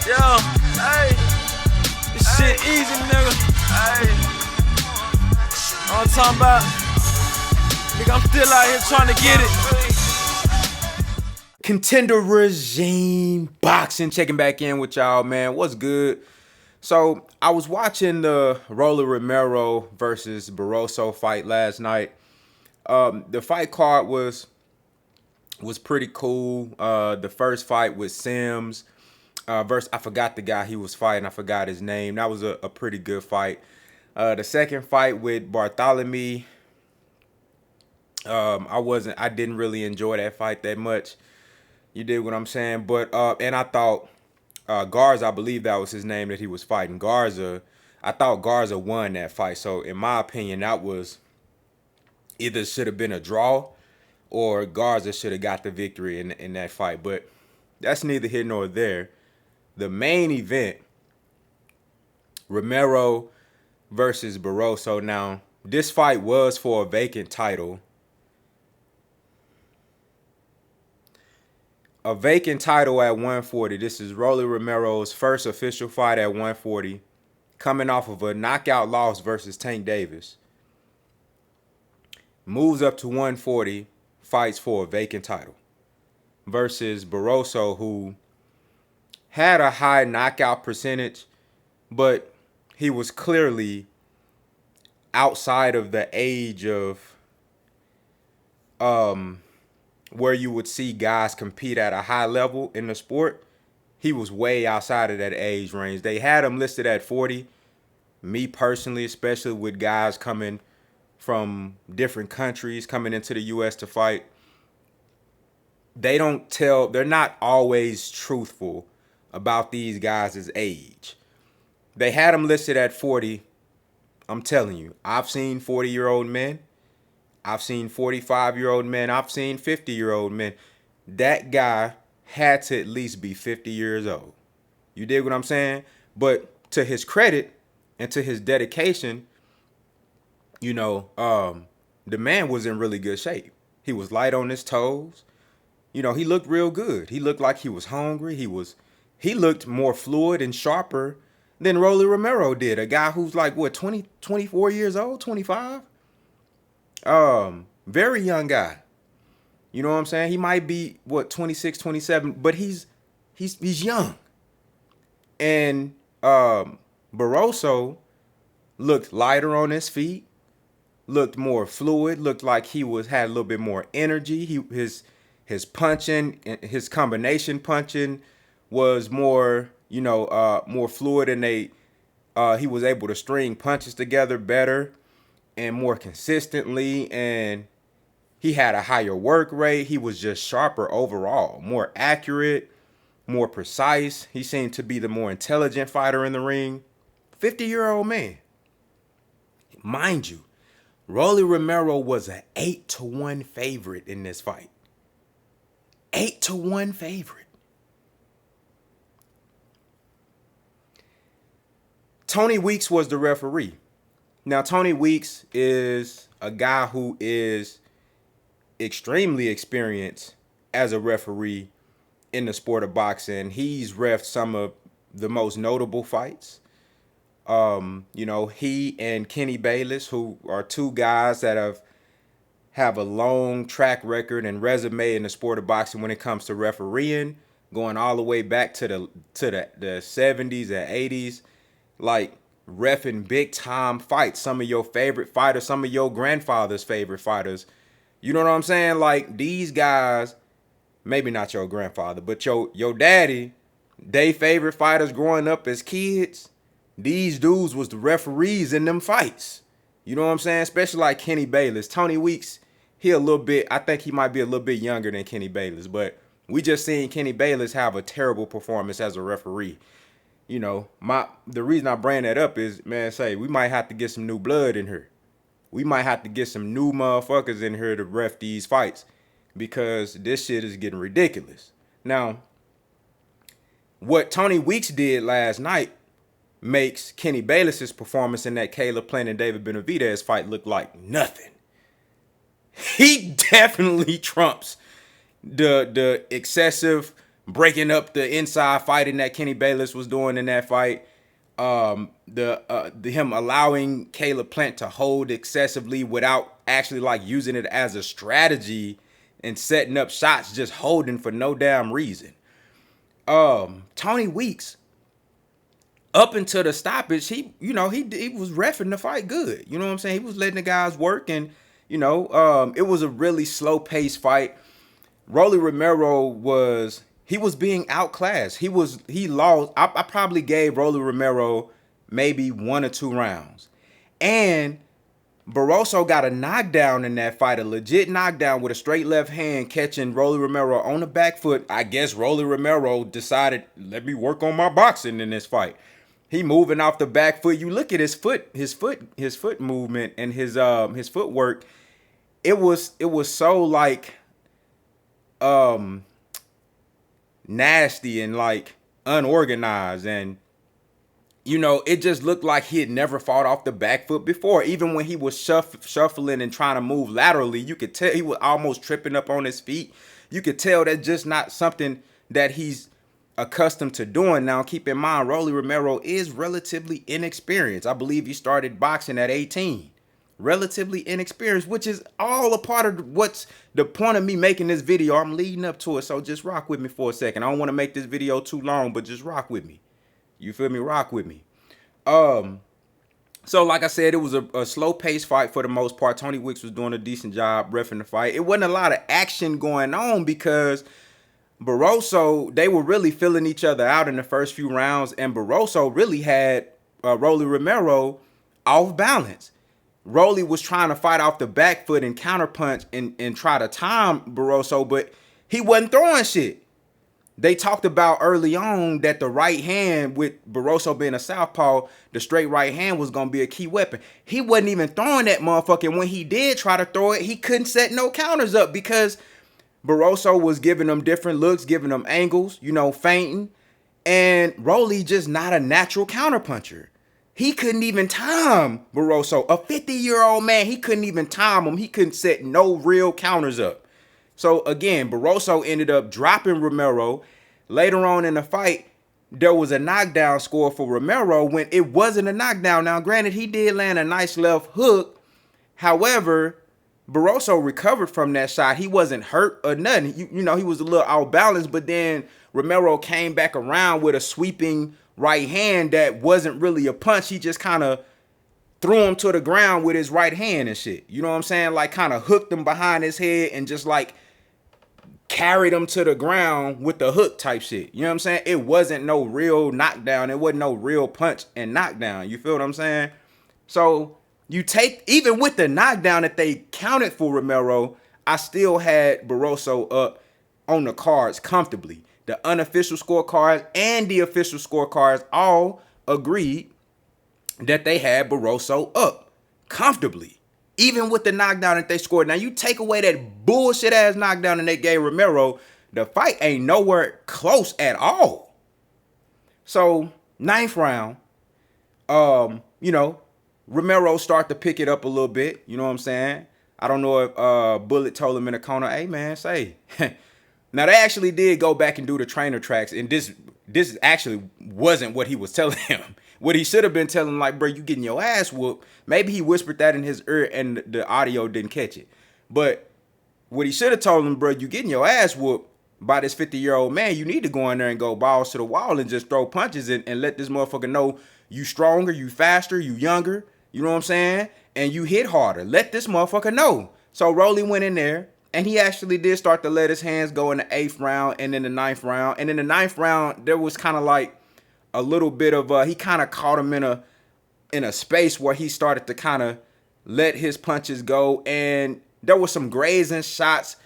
Yo, hey, this shit easy, nigga. Hey, all I'm talking about, nigga, I'm still out here trying to get it. Contender Regime Boxing, checking back in with y'all, man. What's good? So I was watching the Romero versus Barroso fight last night. The fight card was pretty cool. The first fight with Sims versus, I forgot the guy he was fighting. I forgot his name. That was a pretty good fight. The second fight with Bartholomew, I didn't really enjoy that fight that much. You did what I'm saying, but and I thought Garza, I believe that was his name that he was fighting. Garza, I thought Garza won that fight. So in my opinion, that was either should have been a draw or Garza should have got the victory in that fight. But that's neither here nor there. The main event, Romero versus Barroso. Now, this fight was for a vacant title. A vacant title at 140. This is Rolly Romero's first official fight at 140, coming off of a knockout loss versus Tank Davis. Moves up to 140, fights for a vacant title. Versus Barroso, who had a high knockout percentage, but he was clearly outside of the age of where you would see guys compete at a high level in the sport. He was way outside of that age range. They had him listed at 40. Me personally, especially with guys coming from different countries coming into the US to fight, they're not always truthful about these guys' age. They had him listed at 40. I'm telling you, I've seen 40-year-old men. I've seen 45-year-old men. I've seen 50-year-old men. That guy had to at least be 50 years old. You dig what I'm saying? But to his credit and to his dedication, the man was in really good shape. He was light on his toes. He looked real good. He looked like he was hungry. He looked more fluid and sharper than Rolly Romero did. A guy who's like, what, 20, 24 years old, 25? Very young guy. You know what I'm saying? He might be, what, 26, 27, but he's young. And Barroso looked lighter on his feet, looked more fluid, looked like he had a little bit more energy. His punching, his combination punching was more, more fluid, and he was able to string punches together better and more consistently, and he had a higher work rate. He was just sharper overall, more accurate, more precise. He seemed to be the more intelligent fighter in the ring. 50-year-old man. Mind you, Rolly Romero was an 8-1 favorite in this fight. 8-1 favorite. Tony Weeks was the referee. Now, Tony Weeks is a guy who is extremely experienced as a referee in the sport of boxing. He's reffed some of the most notable fights. He and Kenny Bayless, who are two guys that have a long track record and resume in the sport of boxing when it comes to refereeing, going all the way back to the 70s and 80s, like reffing big time fights, some of your favorite fighters, some of your grandfather's favorite fighters. You know what I'm saying? Like, these guys, maybe not your grandfather, but your daddy, they favorite fighters growing up as kids. These dudes was the referees in them fights. You know what I'm saying? Especially like Kenny Bayless. Tony Weeks, I think he might be a little bit younger than Kenny Bayless, but we just seen Kenny Bayless have a terrible performance as a referee. The reason I bring that up is, man, we might have to get some new blood in here. We might have to get some new motherfuckers in here to ref these fights, because this shit is getting ridiculous. Now, what Tony Weeks did last night makes Kenny Bayless's performance in that Caleb Plant and David Benavidez fight look like nothing. He definitely trumps the excessive breaking up the inside fighting that Kenny Bayless was doing in that fight. Him allowing Caleb Plant to hold excessively without actually like using it as a strategy and setting up shots, just holding for no damn reason. Tony Weeks, up until the stoppage, he was reffing the fight good. You know what I'm saying? He was letting the guys work, and it was a really slow paced fight. Rolly Romero was being outclassed. He lost. I probably gave Rolly Romero maybe 1 or 2 rounds, and Barroso got a knockdown in that fight, a legit knockdown with a straight left hand, catching Rolly Romero on the back foot. I guess Rolly Romero decided, let me work on my boxing in this fight. He moving off the back foot. You look at his foot movement and his footwork. It was so like nasty and like unorganized, and it just looked like he had never fought off the back foot before. Even when he was shuffling and trying to move laterally, you could tell he was almost tripping up on his feet. You could tell that's just not something that he's accustomed to doing. Now, keep in mind, Rolly Romero is relatively inexperienced. I believe he started boxing at 18. Relatively inexperienced, which is all a part of what's the point of me making this video. I'm leading up to it, so just rock with me for a second. I don't want to make this video too long, but just rock with me. You feel me? Rock with me. So like I said, it was a slow-paced fight for the most part. Tony Weeks was doing a decent job reffing the fight. It wasn't a lot of action going on because Barroso, they were really filling each other out in the first few rounds, and Barroso really had Rolly Romero off balance. Rolly was trying to fight off the back foot and counterpunch and try to time Barroso, but he wasn't throwing shit. They talked about early on that the right hand, with Barroso being a southpaw, the straight right hand was going to be a key weapon. He wasn't even throwing that motherfucker. And when he did try to throw it, he couldn't set no counters up because Barroso was giving them different looks, giving them angles, feinting. And Rolly just not a natural counterpuncher. He couldn't even time Barroso. A 50-year-old man, he couldn't even time him. He couldn't set no real counters up. So again, Barroso ended up dropping Romero. Later on in the fight, there was a knockdown score for Romero when it wasn't a knockdown. Now, granted, he did land a nice left hook. However, Barroso recovered from that shot. He wasn't hurt or nothing. He was a little out balanced, but then Romero came back around with a sweeping right hand that wasn't really a punch. He just kind of threw him to the ground with his right hand and shit. You know what I'm saying? Like kind of hooked him behind his head and just like carried him to the ground with the hook type shit. You know what I'm saying? It wasn't no real knockdown. It wasn't no real punch and knockdown. You feel what I'm saying? So you take, even with the knockdown that they counted for Romero, I still had Barroso up on the cards comfortably. The unofficial scorecards and the official scorecards all agreed that they had Barroso up comfortably, even with the knockdown that they scored. Now, you take away that bullshit ass knockdown and they gave Romero, the fight ain't nowhere close at all. So, 9th round, Romero start to pick it up a little bit. You know what I'm saying? I don't know if Bullet told him in the corner, hey, man, say. Now, they actually did go back and do the trainer tracks, and this actually wasn't what he was telling him. What he should have been telling him, like, bro, you getting your ass whooped. Maybe he whispered that in his ear and the audio didn't catch it. But what he should have told him, bro, you getting your ass whooped by this 50-year-old man. You need to go in there and go balls to the wall and just throw punches and let this motherfucker know you stronger, you faster, you younger. You know what I'm saying? And you hit harder. Let this motherfucker know. So Rolly went in there, and he actually did start to let his hands go in the 8th round and then the 9th round. And in the 9th round, there was kind of like a little bit of he kind of caught him in a space where he started to kind of let his punches go, and there were some grazing shots,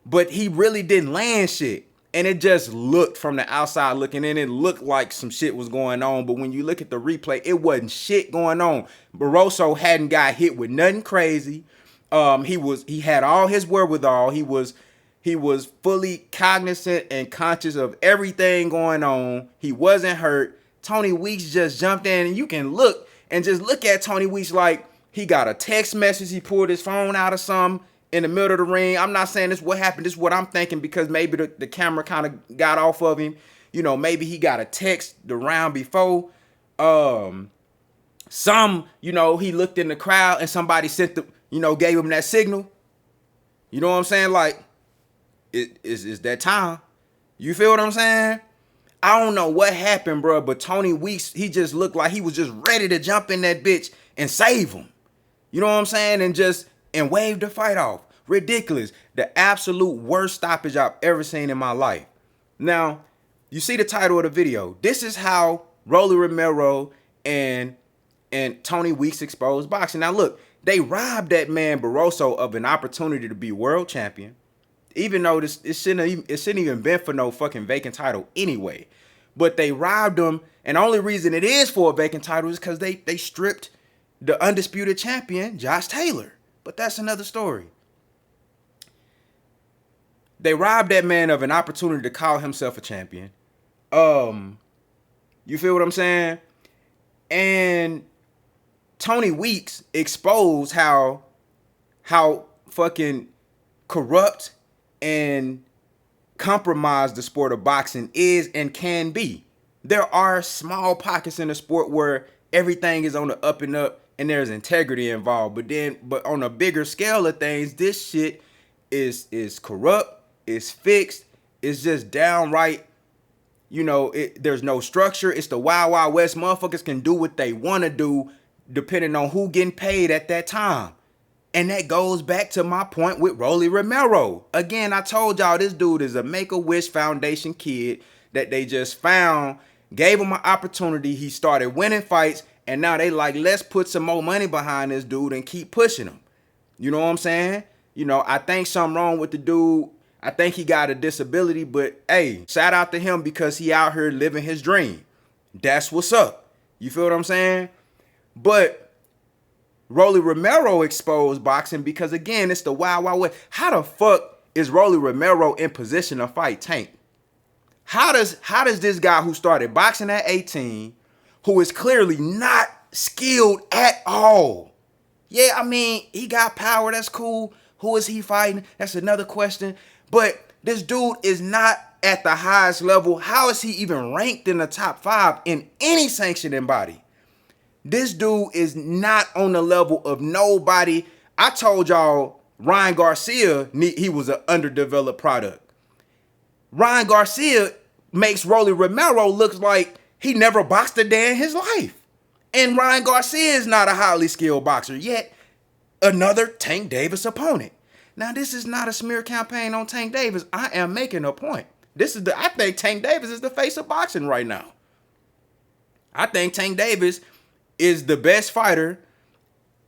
but he really didn't land shit. And it just looked, from the outside looking in, it looked like some shit was going on. But when you look at the replay, it wasn't shit going on. Barroso hadn't got hit with nothing crazy. He had all his wherewithal. He was fully cognizant and conscious of everything going on. He wasn't hurt. Tony Weeks just jumped in, and you can look and just look at Tony Weeks like he got a text message. He pulled his phone out of something, in the middle of the ring. I'm not saying this is what happened. This is what I'm thinking because maybe the camera kind of got off of him. You know, maybe he got a text the round before. You know, he looked in the crowd and somebody sent gave him that signal. You know what I'm saying? Like, it's that time. You feel what I'm saying? I don't know what happened, bro, but Tony Weeks, he just looked like he was just ready to jump in that bitch and save him. You know what I'm saying? And wave the fight off. Ridiculous. The absolute worst stoppage I've ever seen in my life. Now, you see the title of the video. This is how Rolly Romero and Tony Weeks exposed boxing. Now, look, they robbed that man Barroso of an opportunity to be world champion. Even though it shouldn't even been for no fucking vacant title anyway. But they robbed him, and the only reason it is for a vacant title is because they stripped the undisputed champion, Josh Taylor. But that's another story. They robbed that man of an opportunity to call himself a champion. You feel what I'm saying? And Tony Weeks exposed how fucking corrupt and compromised the sport of boxing is and can be. There are small pockets in the sport where everything is on the up and up and there's integrity involved. But on a bigger scale of things, this shit is corrupt, it's fixed, it's just downright, there's no structure. It's the Wild Wild West. Motherfuckers can do what they want to do depending on who getting paid at that time. And that goes back to my point with Rolly Romero. Again, I told y'all this dude is a Make-A-Wish Foundation kid that they just found, gave him an opportunity. He started winning fights, and now they like, let's put some more money behind this dude and keep pushing him. You know what I'm saying? I think something wrong with the dude. I think he got a disability, but hey, shout out to him because he out here living his dream. That's what's up. You feel what I'm saying? But Rolly Romero exposed boxing because, again, it's the Wild Wild West. How the fuck is Rolly Romero in position to fight Tank? How does this guy who started boxing at 18, who is clearly not skilled at all? Yeah, I mean, he got power. That's cool. Who is he fighting? That's another question. But this dude is not at the highest level. How is he even ranked in the top 5 in any sanctioning body? This dude is not on the level of nobody. I told y'all Ryan Garcia, he was an underdeveloped product. Ryan Garcia makes Rolly Romero look like he never boxed a day in his life. And Ryan Garcia is not a highly skilled boxer, yet another Tank Davis opponent. Now, this is not a smear campaign on Tank Davis. I am making a point. I think Tank Davis is the face of boxing right now. I think Tank Davis is the best fighter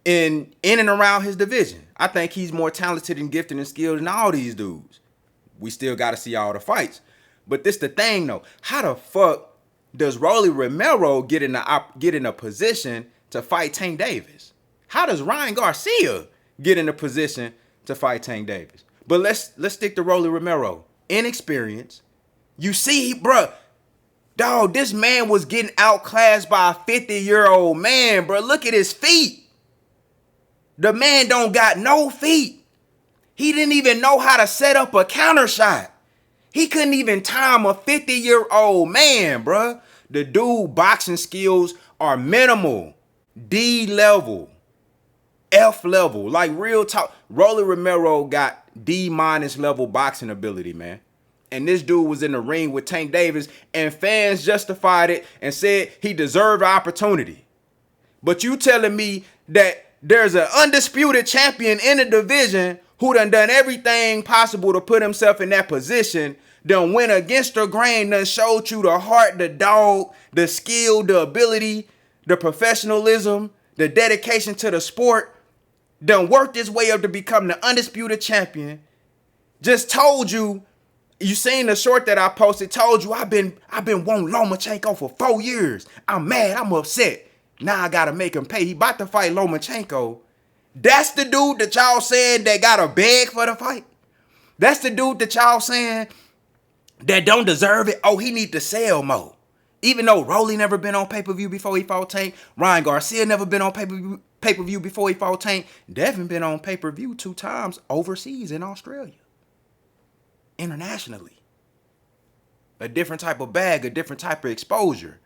in and around his division. I think he's more talented and gifted and skilled than all these dudes. We still got to see all the fights. But this the thing, though. How the fuck does Rolly Romero get in a position to fight Tank Davis? How does Ryan Garcia get in a position to fight Tank Davis? But let's stick to Rolly Romero. Inexperience. You see, bruh, dog, this man was getting outclassed by a 50-year-old man, bro. Look at his feet. The man don't got no feet. He didn't even know how to set up a counter shot. He couldn't even time a 50-year-old man, bro. The dude boxing skills are minimal. D level. F level. Like real talk. Rolly Romero got D- level boxing ability, man. And this dude was in the ring with Tank Davis, and fans justified it and said he deserved the opportunity. But you telling me that there's an undisputed champion in the division who done everything possible to put himself in that position, done went against the grain, done showed you the heart, the dog, the skill, the ability, the professionalism, the dedication to the sport, done worked his way up to become the undisputed champion, just told you. You seen the short that I posted, told you I've been wanting Lomachenko for 4 years. I'm mad, I'm upset. Now I gotta make him pay. He about to fight Lomachenko. That's the dude that y'all saying that gotta beg for the fight. That's the dude that y'all saying that don't deserve it. Oh, he need to sell more. Even though Rolly never been on pay-per-view before he fought Tank, Ryan Garcia never been on pay-per-view before he fought Tank. Devin been on pay-per-view 2 times overseas in Australia. Internationally. A different type of bag, a different type of exposure.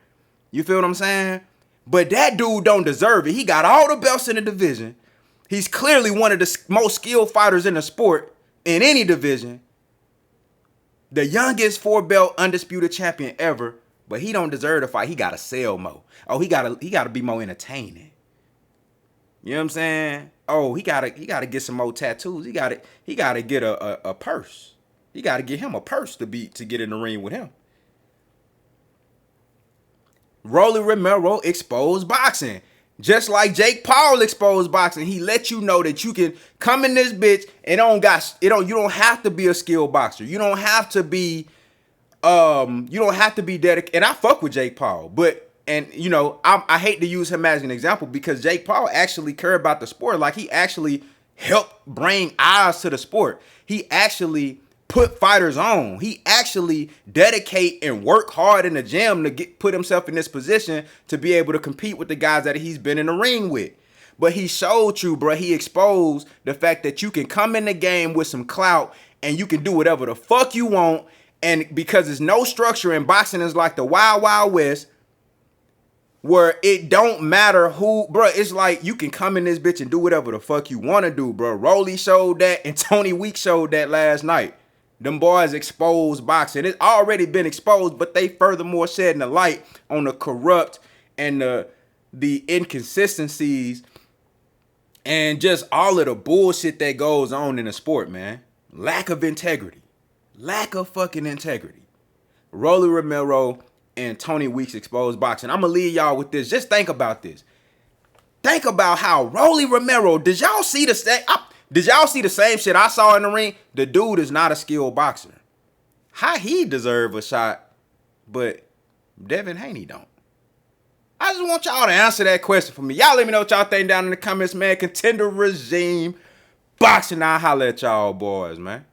You feel what I'm saying? But that dude don't deserve it. He got all the belts in the division. He's clearly one of the most skilled fighters in the sport in any division. The youngest 4-belt undisputed champion ever. But he don't deserve to fight. He gotta sell more. Oh, he gotta be more entertaining. You know what I'm saying? Oh, he gotta get some more tattoos. He gotta get a purse. You got to get him a purse to get in the ring with him. Rolly Romero exposed boxing. Just like Jake Paul exposed boxing. He let you know that you can come in this bitch and you don't have to be a skilled boxer. You don't have to be dedicated. And I fuck with Jake Paul, I hate to use him as an example because Jake Paul actually cared about the sport. Like, he actually helped bring eyes to the sport. He actually put fighters on. He actually dedicate and work hard in the gym to put himself in this position to be able to compete with the guys that he's been in the ring with. But he showed you, bro, he exposed the fact that you can come in the game with some clout and you can do whatever the fuck you want. And because there's no structure in boxing, is like the Wild Wild West, where it don't matter who, bro. It's like you can come in this bitch and do whatever the fuck you want to do, bro. Rolly showed that and Tony Weeks showed that last night. Them boys exposed boxing. It's already been exposed, but they furthermore shedding the light on the corrupt and the inconsistencies and just all of the bullshit that goes on in the sport, man. Lack of integrity. Lack of fucking integrity. Rolly Romero and Tony Weeks exposed boxing. I'm going to leave y'all with this. Just think about this. Think about how Rolly Romero, did y'all see the same shit I saw in the ring? The dude is not a skilled boxer. How he deserve a shot, but Devin Haney don't. I just want y'all to answer that question for me. Y'all let me know what y'all think down in the comments, man. Contender regime, boxing. I'll holler at y'all boys, man.